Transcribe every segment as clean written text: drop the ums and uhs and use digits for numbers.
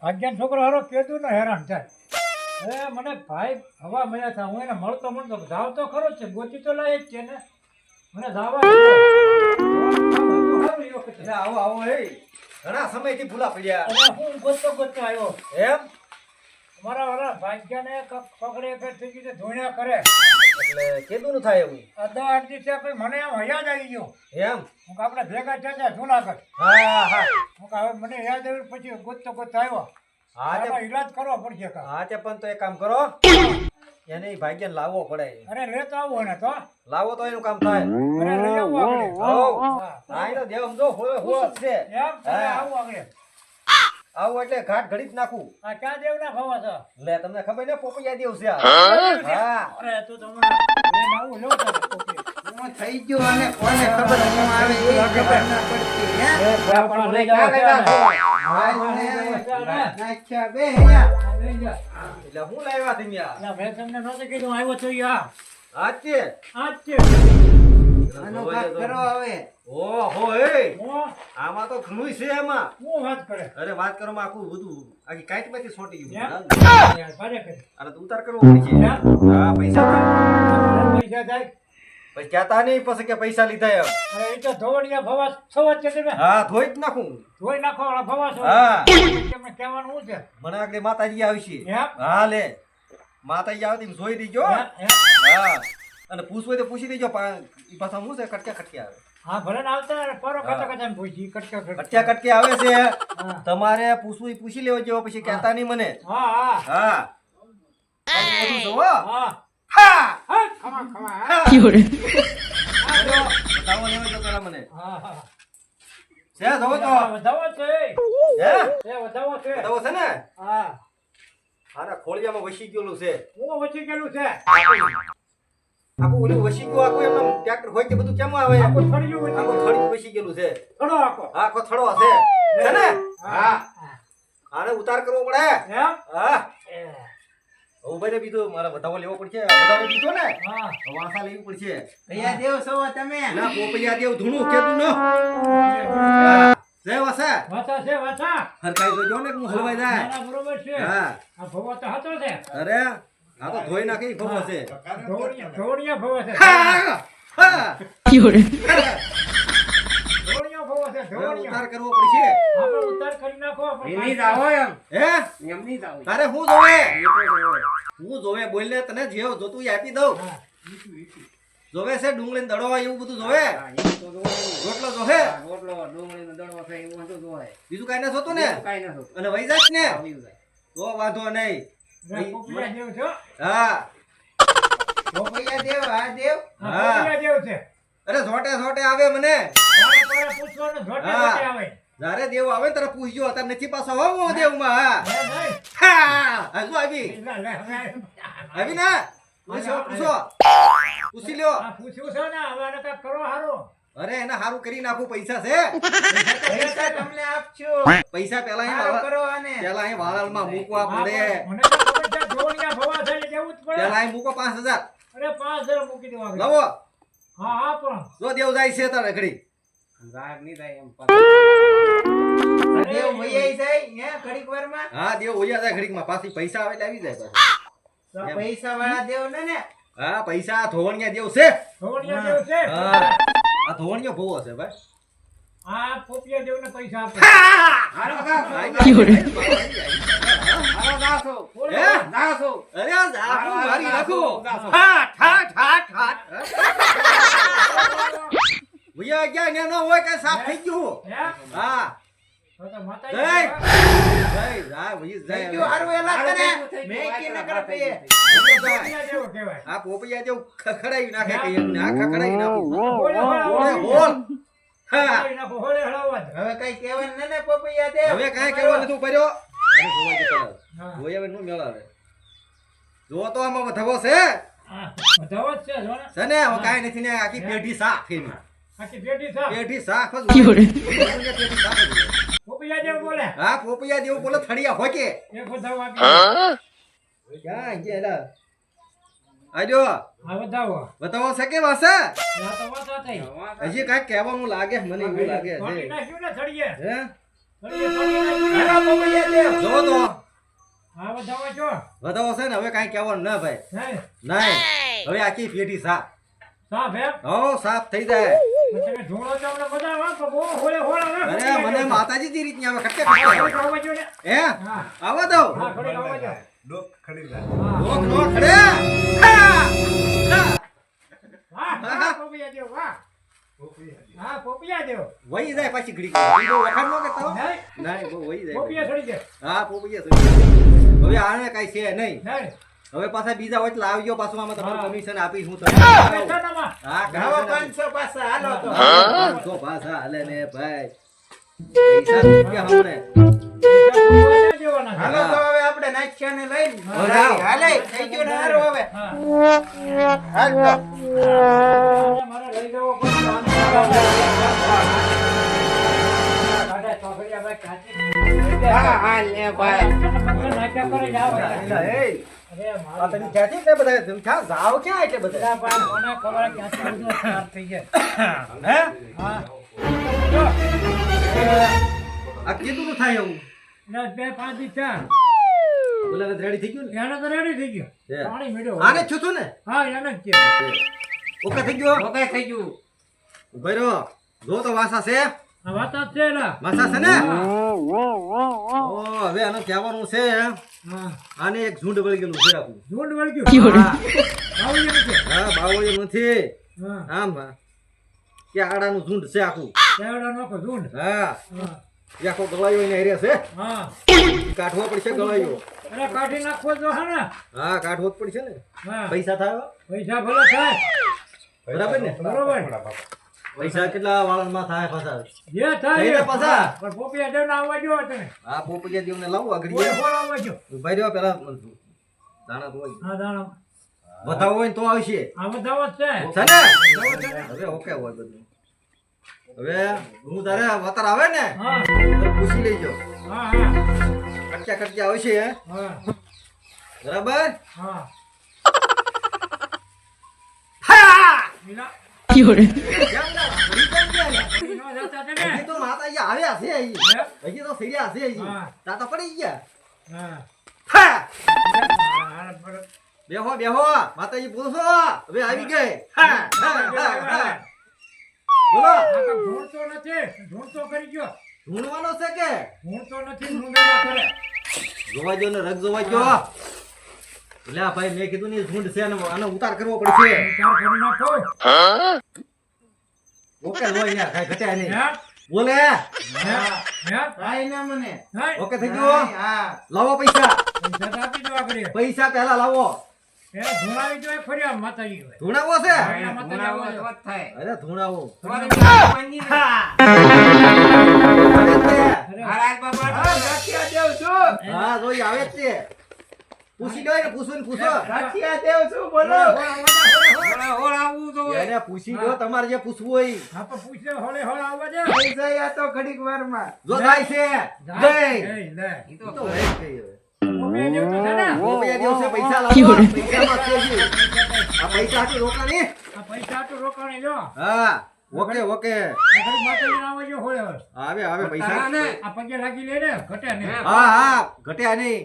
ભાગ્યાનો છોકરો હારો કેતું ને હેરાન થાય મને ભાઈ હવા મળ્યા હતા હું એને મળતો જાવ તો ખરો જ છે ગોતી તો લાય જ છે ને મને જાવા આવો આવો હે ઘણા સમયથી ભૂલા પડ્યા હું ગોતતો આવ્યો એમ મારા વાળા ભાગ્યાને પકડે થઈ ગયું ધોણ્યા કરે એટલે કેદું નું થાય એવું અડધો આઠ દિવસે કોઈ મને એમ યાદ આવી ગયો એમ હું આપણે ભેગા થયા જુનાગઢ હા હા હું હવે મને યાદ આવ્યું પછી ગોતતો આવ્યો હા તે ઈલાજ કરવો પડશે હા તે પણ તો એક કામ કરો એને ભાગ્યને લાવવો પડે અરે લેતો આવો ને તો લાવો તો એનું કામ થાય અરે લઈ આવો આપણે હા એ તો દેવ સમજો હો છે એમ આવું આગળ આવું એટલે ઘાટ ઘડી જ નાખું આ ક્યાં દેવના ભાવા છે લે તમને ખબર ને પોપૈયા દેવ છે હા અરે તું તો મને આવું લો હું થઈ ગયો અને કોને ખબર ન આવે એ ખબર ના પડતી હે લઈ જાવ નાખ્યા બે અહીંયા એટલે હું લાવ્યા તમે મેં તમને નહોતું કીધું આવ્યો છું યા આજ છે આજ છે આનો કાક કરો હવે ઓહો એ આમાં તો ઘણું છે એમાં હું વાત કરે અરે વાત કરવામાં આખું બધું આખી કાઈટમાંથી છોટી ગયું ભારે કરે અને તો ઉતાર કરવો પડશે હા પૈસા પૈસા જાય પછી કહેતા નહીં પછી કે પૈસા લીધા એમ અરે એ તો ધોવડિયા ભવા સવત છે તમે હા ધોઈ જ નાખું ધોઈ નાખો વાળા ભવા છો હા તમને કહેવાનું શું છે મને આગળ માતાજી આવશે એમ? હા લે માતાજી આવતી એમ જોઈ દીજો એમ? હા અને પૂછવું તો પૂછી દેજો ઈ પાછા શું છે કટક્યા કટક્યા આવે હા ભલે ને આવતા પરો કટા કટા પૂછી કટકા કટક્યા કટક્યા આવે છે હા. તમારે પૂછવું ઈ પૂછી લેવો જેવો પછી કહેતા નહીં મને હા હા હા આ બધું જોવો હા હા હા ખમા ખમા હા બતાવો લેવો જો પેલા મને હા હા છે જોવો તો વધાવો છે હે એ વધાવો છે બતાવો છે ને હા આના ખોળિયામાં વસી ગયેલું છે હું વચી ગયેલું છે આખું ઓલું વસી ગયું આખું એમ ટ્રેક્ટર હોય કે બધું કેમ આવે આખું થળિયું વચી આખું થડી વસી ગયેલું છે થોડો આખો આખો થડો છે છે ને હા આને ઉતાર કરવો પડે એમ હા એ, હું ભાઈને બીજું મારે વધાવો લેવો પડશે વધાવો દીધો ને હા વાસા લેવી પડશે ભૈયા દેવ છો તમે ના પોપૈયા દેવ ધૂણું કેતું ન જય વાસા વાસા છે વાસા હરકાઈ જોજો ને કે હું હલવાઈ જાય ના બરોબર છે હા આ ભવો તો હતો છે અરે આ તો ધોઈ નાખી ખબર છે ધોળિયા ભવો છે હા હા ધોળિયા ભવો છે હવે ધોળિયા ઉતાર કરવો પડશે આપણે ઉતાર કરી નાખો એની જાવો એમ હે એમની જાવો તારે હું જોવે હું જોવે બોલ ને તને જે જોતું એ આપી દઉં હા જોવે છે ડુંગળી દડો હોય એવું બધું જોવે રોટલો જોવે રોટલો ડુંગળીનો દડો છે એવું બધું જોવાય બીજું કાઈ ના જોતું ને કાઈ ન થતું અને વહી જાય ને આવી જાય તો વાંધો નહીં પોપલિયા જેવું છે હા ભૈયા દેવ આ દેવ હા પોપલિયા જેવું છે અરે ઝોટે ઝોટે આવે મને તારે તારે પૂછવાનું ઝોટે હા. ઝોટે આવે જ્યારે દેવ આવે ને તારે પૂછજો અત્યારે નથી પાછો હો હું દેવમાં હા હે નહીં હા હજુ આવી લે લે આવી ને પૂછો પૂછો પૂછી લ્યો આ પૂછ્યું છે ને હવે આને કાંઈક કરો હારું અરે એને હારું કરી નાખું પૈસા છે પૈસા તમને આપજો પૈસા પેલા અહીં સારું વાળા- કરો આને પેલા અહીં વાળામાં મૂકવા પડે મને તો ખબર છે ધોળિયા ભવા છે એટલે દેવું જ પડે પેલા અહીં મૂકો 5000 અરે 5000 મૂકી દેવા આગળ. લાવો હા હા પણ જો દેવ જાય છે તારે ઘડી રાગ નહીં થાય એમ આ દેવ ભૈયા જાય હે ઘડીક વારમાં હા દેવ હોયા જાય ઘડીકમાં પાછી પૈસા આવે એટલે આવી જાય પાછા. તો પૈસા વાળા દેવ ને હા પૈસા ધોવણિયા દેવ છે ધોળિયા જેવું છે હા આ ધોવણિયો ભોવો છે ભાઈ આ પોપિયા જેવું પૈસા આપે હાલો ગાસો હાલો ગાસો હે? ગાસો અરે આ ઝાપું મારી નાખું હા ઠાઠ ઠાઠ ઠાઠ ભૈયા ગયા ને ન હોય કે સાફ થઈ ગયું હે હા તો તો જય માતાજી જય જા ભૈયા થઈ જય ગયું હારું એલા તને મેં કી ન કર પે પોપિયા જેવું કહેવાય આ પોપૈયા જેવું ખખડાવી નાખે કઈ એમને આ ખખડાવી નાખું હોળે ઓલે હળાવવા. બોલ હા હોળે નાખો, હોળે હળાવવા જ. હવે કઈ કહેવાનું ને પપૈયા દેવ હવે કાંઈ કહેવાનું નથી પડ્યો અરે જોવા જતો રહો. હા. જોઈ હવે નો મેળ આવે જો તો આમાં વધાવો છે હા, વધાવો જ છે જો ને. છે ને હવે કાંઈ નથી ને આખી પેઢી સાફ એની આખી પેટી સાફ. પેઢી સાફ જ હોય. પેઢી સાફ જ હોય. પોપિયા જેવું બોલે હા પોપૈયા જેવું બોલો થડિયા હોકે એક વધાવો આપી ક્યાં ગયેલા આજો હા વધાવો બતાવો છે કે વાસે આ તો વાત થઈ હજી કાંઈક કહેવાનું લાગે મને એવું લાગે તોડી છે નાખ્યું ને થળીએ હે હાલો પોપૈયા દેવ. જોવો તો હા વધાવો છો વધાવો છે ને હવે કાંઈ કહેવાનું ના ભાઈ નહીં નહીં હવે આખી પેટી સાફ સાફ એમ હો સાફ થઈ જાય તમે ઢોળો છો આપણે બધા વાપો બહુ હોળે હોળે અરે મને માતાજી ની રીતની આવે ખટકે હા ખટકે ઘડીક આવવા જો ને હે હા આવો દો હા ઘડીક આવવા જો ડોક ખડી જા. હા લોક નો ખડે હા વાહ વાહ પોપિયા દેવ વાહ હા પોપિયા દેવ વહી જાય પાછી ઘડી બીજો વખાણ નો કરતા હો નહીં નહીં બહુ વહી જાય પોપિયા છોડી દે હા પોપૈયા હવે આને કાંઈ છે નહીં નહીં હવે પાછા બીજા હોય એટલે આવજો પાછું આમાં તમારું હા. કમિશન આપીશ હું પૈસા તમને નામાં હા લાવો કમિશન 500 પાછા હાલો તો. 500 પાછા હાલે ને ભાઈ પૈસા રૂપિયા હમણે પૈસા દેવાના હાલો તો હવે આપણે નાખ્યાને લઈને હા, જાઓ. હાલે થઈ ગયું ને હારું હવે. હા હાલ તો. મારે લઈ જવો પડશે દાદા ચોકડિયા ભાઈ કાચી હા હાલ ને ભાઈ. નાખ્યા કરે જાવ એલા, એ અરે આ મારા તમે ક્યાંથી એટલે બધા તમે ક્યાં જાઓ ક્યાં એટલે બધા બધા પણ મને ખબર ક્યાંથી બધું start થઈ જાય હે હા જો આ કીધું તો થાય એવું ને 2-5 દી ચાર બોલા રેડી થઈ ગયું ને એને તો રેડી થઈ ગયો છે. પાણી મેળ્યો આને જ છું તું ને હા એને જ છે ઓકે થઈ ગયો ઓકે થઈ ગયું. ઉભા રહો જો તો વાસા છે આ વાત જ છે એલા વાસા છે ને હા ઓ હવે આને કહેવાનું છે હા આને એક ઝુંડ વળી ગયેલું છે આપણું ઝૂંડ વળગ્યું હા આવું એમ છે હા બાવળિયું નથી હા આમ હા કે આડાનું ઝુંડ છે આખું કેવડા નાખો ઝૂંડ હા હા એ આખો ગળાયો એને હેરે છે હા કાઢવો પડશે ગળાયો અરે કાઢી નાખવો જો હે ને હા કાઢવો જ પડશે ને હા પૈસા થાય પૈસા ભલે થાય બરાબર ને બરોબર પૈસા કેટલા વાળનમાં થાય પાછા જે થાય થઈને એ. પાછા. હા, પણ પોપિયા દેવ ના આવવા જો તમે આ પોપૈયા દેવને લાવું આગળ કોઈ ફોન આવવા જો ઉભા રહ્યો પેલા દાણા તો હોય હા દાણા વધાવો હોય ને તો આવશે આ બધાઓ જ છે છે ને હવે ઓકે હોય બધું હવે હું તારે વતર આવે ને હા તો પૂછી લેજો હા હા ખર્ચા ખર્ચા આવશે હે હા બરાબર હા હા મીના કેમ ના? ઘડી કેમ ગયા? મીના જતા તમે હજી તો માતાજી આવ્યા છે અહીં. હે? હજી તો સીડ્યા છે અહીં. હા. તા તો પડી ગયા હા હા હા બરોબર. બેહો બેહો માતાજી પૂછો હવે આવી ગઈ હા હા હા હા બોલો આ તો ઢૂંઢતો નથી ઢૂંઢતો કરી ગયો ઢૂંઢવાનો છે કે ઢૂંઢતો નથી ઢૂંઢવા કરે જોવા જો ને રગ જોવા જો એટલે આ ભાઈ મેં કીધું ને ઝુંડ છે ને આને ઉતાર કરવો પડશે ચાર કરી નાખો ઓકે લોય ને કાંઈ ઘટ્યા નહીં હે બોલે હે હે ભાઈ ને મને. હે ઓકે થઈ ગયું હા. લાવો પૈસા પૈસા તો આપી દેવા કરીએ પૈસા પહેલા લાવો એ ધુણાવી જોઈએ ફરી આમ માતાજી હોય ધૂણાવો છે હા. ભૂણાવો તો જ થાય. અરે ધૂણાવો તમારે પાણી ને. આવે જ છે. હારાજ બાબા હા, રાખ્યા દેવ છું. હા જોઈ આવે જ છે પૂછી લો ને પૂછો ને પૂછો રાખ્યા દેવ છું, બોલો. હોળા હોળા આવું તો હોય. એને પૂછી લો તમારે જે પૂછવું હોય હા પણ પૂછ લે હોળે હોળ આવવા દે થઈ જાય આ તો ઘડીક વારમાં. જો જાય છે જય ઈ લે ઈ તો તો વહી ગઈ હવે. પોપિયા દેવ તો છે ને રૂપિયા દિવસે પૈસા લાવો પૈસામાં છે જી. આ પૈસા આટલી રોકાણી આ પૈસા આટલું રોકાણે જો હા ઓકે ઓકે આ ઘડી માતાજી ના આવવા જો હોળે હોળ આવે આવે પૈસા તારાને. આ પગે લાગી લે ને ઘટે ને હા હા ઘટ્યા નહીં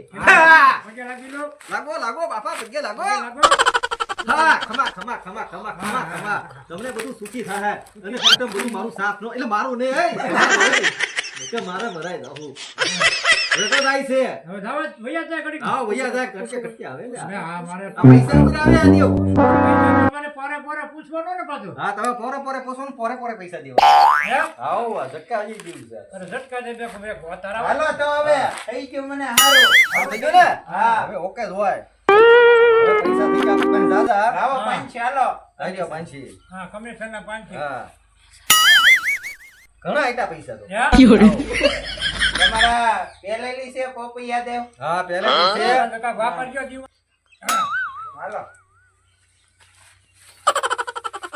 પગે લાગી લો લાગો લાગો બાપા પગે લાગો પગે લાગો હા ખમા ખમા ખમા ખમા ખમા ખમા તમને બધું સુખી થાય અને ફક્ત બધું મારું સાથ નો એટલે મારું નહીં કે મારે ભરાય રહું હવે તો જાય છે હવે ધાવત ભૈયા જાય ઘડી હા ભૈયા જાય કરશે કરશે આવે ને હવે આ મારે આ પૈસા બધા આવે આ દેવ મને પોરે પોરે પૂછવાનું ને પાછું હા તમે પોરે પોરે પોસો ને પોરે પોરે પૈસા દેવા હે આવો આ ઝટકા હજી દેવું છે અરે ઝટકા દે બે તારા હાલો તો હવે થઈ ગયું મને હારું. હા થઈ ગયો ને હા. હવે ઓકે જ હોય હવે પૈસા થઈ ગયા પણ દાદા લાવો હા. 500 હાલો. આવી જાઓ પાંચી હા કમિશન ના 5 હા ઘણા આઈટા પૈસા તો હે તમારા પેલેલી છે પોપૈયા દેવ. હા પહેલા છે વાપરજો જીવ હાલો